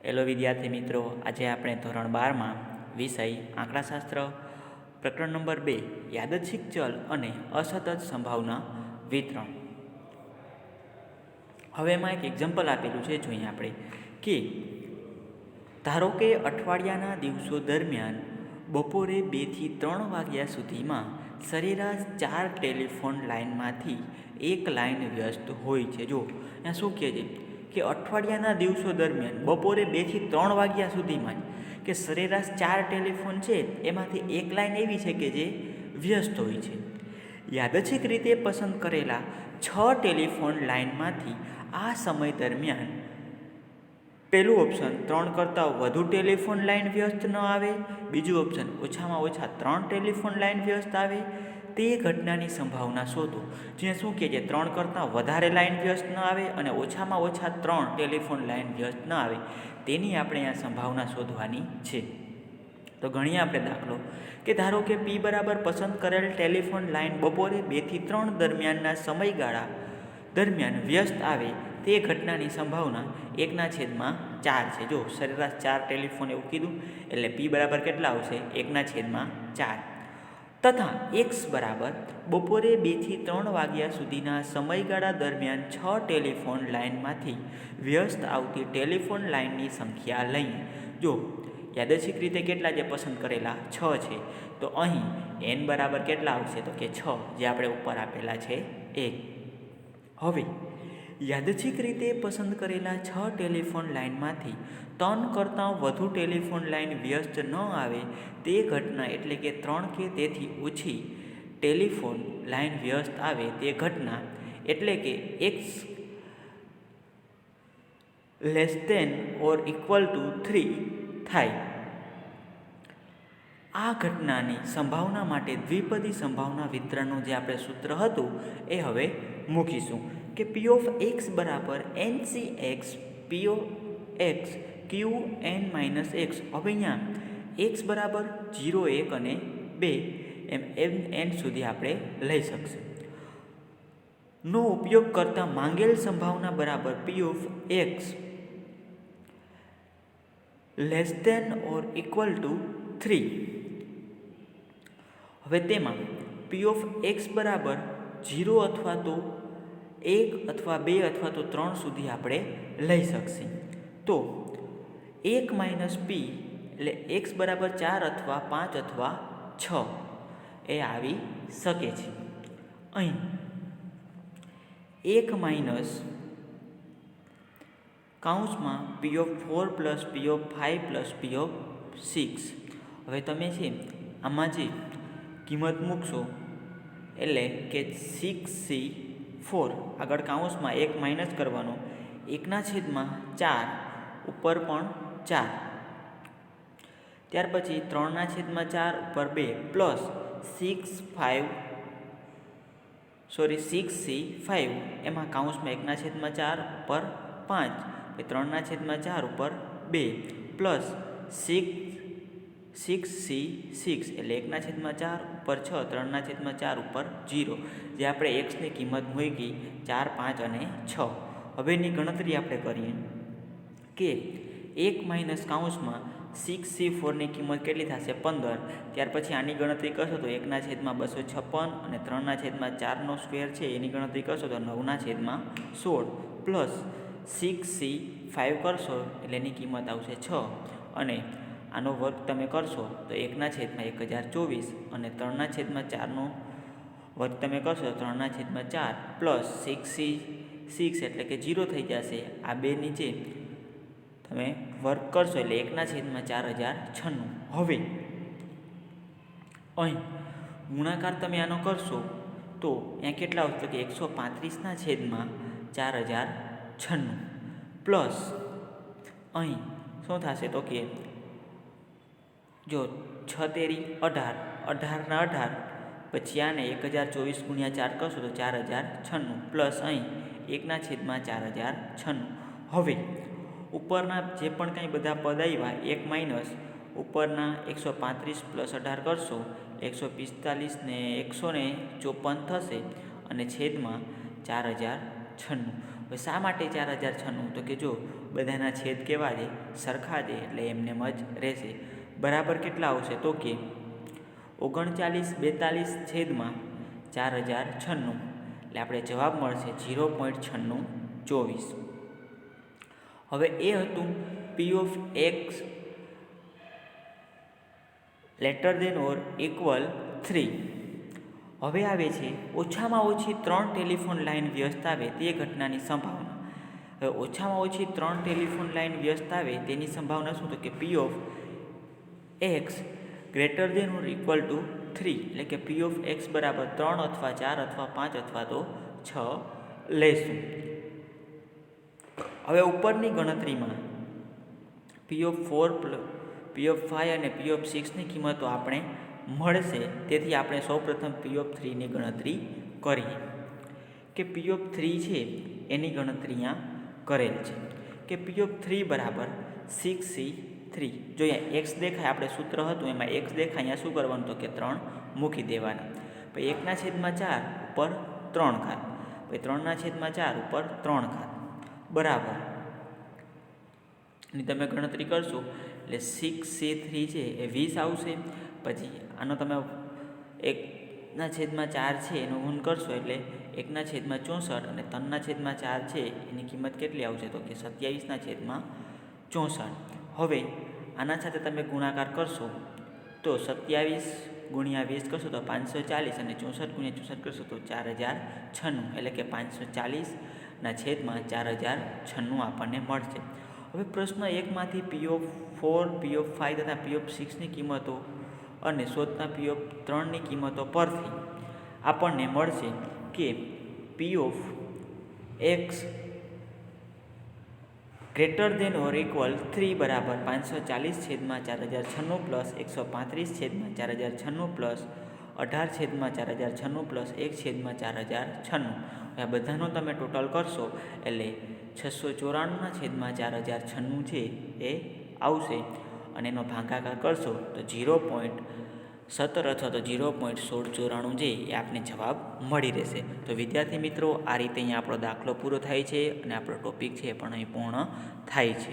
Hello વિદ્યાર્થી મિત્રો, આજે આપણે ધોરણ 12માં વિષય આંકડાશાસ્ત્ર પ્રકરણ નંબર 2 યાદચ્છિક ચલ અને અસતત સંભાવના વિતરણ. હવે એમાં એક એક્ઝામ્પલ આપેલું છે, જોઈએ આપણે કે ધારો કે અઠવાડિયાના દિવસો દરમિયાન બપોરે 2 થી 3 વાગ્યા સુધીમાં સરેરાશ 4 ટેલિફોન લાઇનમાંથી એક લાઇન વ્યસ્ત હોય છે. જો અહીંયા શું કહે છે કે અઠવાડિયાના દિવસો દરમિયાન બપોરે 2 થી 3 વાગ્યા સુધીમાં કે સરેરાશ 4 ટેલિફોન છે, એમાંથી એક લાઇન એવી છે કે જે વ્યસ્ત હોય છે. યાદચ્છિક રીતે પસંદ કરેલા 6 ટેલિફોન લાઇનમાંથી આ સમય દરમિયાન પહેલું ઓપ્શન 3 કરતાં વધુ ટેલિફોન લાઇન વ્યસ્ત ન આવે, બીજું ઓપ્શન ઓછામાં ઓછા 3 ટેલિફોન લાઇન વ્યસ્ત આવે, તે ઘટનાની સંભાવના શોધો. જે શું કહે છે, 3 કરતાં વધારે લાઇન વ્યસ્ત ન આવે અને ઓછામાં ઓછા 3 ટેલિફોન લાઇન વ્યસ્ત ન આવે, તેની આપણે આ સંભાવના શોધવાની છે. તો ગણીએ આપણે દાખલો કે ધારો કે P બરાબર પસંદ કરેલ ટેલિફોન લાઇન બપોરે 2 થી 3 દરમિયાનના સમયગાળા દરમિયાન વ્યસ્ત આવે, તે ઘટનાની સંભાવના 1/4 છે. જો સરેરાશ 4 ટેલિફોન એવું કીધું એટલે P બરાબર કેટલા આવશે? 1/4. તથા x બરાબર બપોરે 2 થી 3 વાગ્યા સુધીના સમયગાળા દરમિયાન 6 ટેલિફોન લાઇનમાંથી વ્યસ્ત આવતી ટેલિફોન લાઇનની સંખ્યા લઈએ. જો યાદચ્છિક રીતે કેટલા જે પસંદ કરેલા 6 છે, તો અહીં n બરાબર કેટલા આવશે? તો કે 6, જે આપણે ઉપર આપેલા છે એ. હવે યાદચ્છિક રીતે પસંદ કરેલા 6 ટેલિફોન લાઇનમાંથી 3 કરતાં વધુ ટેલિફોન લાઇન વ્યસ્ત ન આવે, તે ઘટના એટલે કે 3 કે તેથી ઓછી ટેલિફોન લાઇન વ્યસ્ત આવે, તે ઘટના એટલે કે x < 3 થાય. આ ઘટનાની સંભાવના માટે દ્વિપદી સંભાવના વિતરણનું જે આપણે સૂત્ર હતું એ હવે મૂકીશું કે P of x બરાબર NCx P of x Qn minus x. હવે અહીંયા x બરાબર 0, 1 અને 2 એમ n સુધી આપણે લઈ શકશું. નો ઉપયોગ કરતા માંગેલ સંભાવના બરાબર P of x < 3. હવે તેમાં P of x બરાબર 0 અથવા તો 1 અથવા 2 અથવા તો 3 સુધી આપણે લઈ શકશે. તો 1 માઇનસ P એટલે x બરાબર 4 અથવા 5 અથવા 6 એ આવી શકે છે. અહીં 1 માઇનસ કૌંસમાં P of 4 plus P of 5 plus P of 6. હવે તમે છે આમાં જે કિંમત મૂકશો એટલે કે 6c4, આગળ કૌંસમાં 1 માઇનસ કરવાનો, 1/4 ઉપર પણ 4, ત્યાર પછી 3/4 ઉપર 2 પ્લસ 6c5 એમાં કૌંસમાં 1/4 ઉપર 5, 3/4 ઉપર 2 પ્લસ 6c6 એટલે 1/4 ઉપર 6, 3/4 ઉપર 0, જે આપણે xની કિંમત મૂકી 4, 5 અને 6. હવે એની ગણતરી આપણે કરીએ કે 1 માઇનસ કૌંસમાં 6c4ની કિંમત કેટલી થશે? 15. ત્યાર પછી આની ગણતરી કરશો તો 1/256 અને 3/4નો સ્ક્વેર છે એની ગણતરી કરશો તો 9/16 પ્લસ 6c5 કરશો એટલે એની કિંમત આવશે 6, અને આનો વર્ગ તમે કરશો તો 1/1024 અને 3/4નો વર્ગ તમે કરશો તો 3/4 પ્લસ 6c6 એટલે કે 0 થઈ જશે. આ બે નીચે તમે વર્ગ કરશો એટલે 1/4096. હવે અહીં ગુણાકાર તમે આનો કરશો તો અહીંયા કેટલા આવશે? કે 135/4096 પ્લસ અહીં શું થશે? તો કે જો 6 તેરી 18, 18 પછી આને 1024 × 4 કરશો તો 4096 પ્લસ અહીં 1/4096. હવે ઉપરના જે પણ કંઈ બધા પદ આવ્યા, 1 માઇનસ ઉપરના 135 પ્લસ 18 કરશો 145 ને 154 થશે અને છેદમાં 4096. હવે શા માટે 4096? તો કે જો બધાના છેદ કેવા છે? સરખા છે, એટલે એમને જ રહેશે. બરાબર કેટલા આવશે? તો કે 3942 છેદમાં 4096. એટલે આપણે જવાબ મળશે 0.9624. હવે એ હતું P of X lesser than or equal 3. હવે આવે છે ઓછામાં ઓછી 3 ટેલિફોન લાઇન વ્યસ્ત આવે તે ઘટનાની સંભાવના. હવે ઓછામાં ઓછી 3 ટેલિફોન લાઇન વ્યસ્ત આવે તેની સંભાવના શું? તો કે પી of x greater than or equal to 3. એટલે કે પી ઓફ એક્સ બરાબર 3 અથવા 4 અથવા 5 અથવા તો 6 લેશું. હવે ઉપરની ગણતરીમાં પી ઓફ 4 પી ઓફ 5 અને પી ઓફ 6ની કિંમતો આપણે મળશે. તેથી આપણે સૌપ્રથમ પી ઓફ 3ની ગણતરી કરીએ કે પી ઓફ 3 છે એની ગણતરી અહીંયા કરેલ છે કે પી ઓફ 3 બરાબર 6C3. જો અહીંયા એક્સ દેખાય, આપણે સૂત્ર હતું એમાં એક્સ દેખાય, અહીંયા શું કરવાનું? તો કે 3 મૂકી દેવાના. પછી 1/4 ઉપર 3 ઘાત, પછી 3/4 ઉપર 3 ઘાત બરાબર ની તમે ગણતરી કરશો એટલે 6C3 છે એ 20 આવશે. પછી આનો તમે 1/4 છે એનો ગુણ કરશો એટલે 1/64 અને 3/4 છે એની કિંમત કેટલી આવશે? તો કે 27/64. હવે આના સાથે તમે ગુણાકાર કરશો તો 27 ગુણ્યા 20 કરશો તો 540 અને 64 ગુણ્યા 64 કરશો તો 4096. એટલે કે 540/4096 આપણને મળશે. હવે પ્રશ્ન 1માંથી પી ઓફ 4, પી ઓફ 5 તથા પી ઓફ 6ની કિંમતો અને શોધના પી ઓફ 3ની કિંમતો પરથી આપણને મળશે કે પી of x greater than or equal 3 બરાબર 540/4096 પ્લસ 135/4096 પ્લસ 18/4096 પ્લસ 1/4096. આ બધાનો તમે ટોટલ કરશો એટલે 694/4096 છે એ આવશે અને એનો ભાગાકાર કરશો તો 0.17 અથવા તો 0.1694 છે એ આપને જવાબ મળી રહેશે. તો વિદ્યાર્થી મિત્રો, આ રીતે અહીંયા આપણો દાખલો પૂરો થાય છે અને આપણો ટોપિક છે એ પણ અહીં પૂર્ણ થાય છે.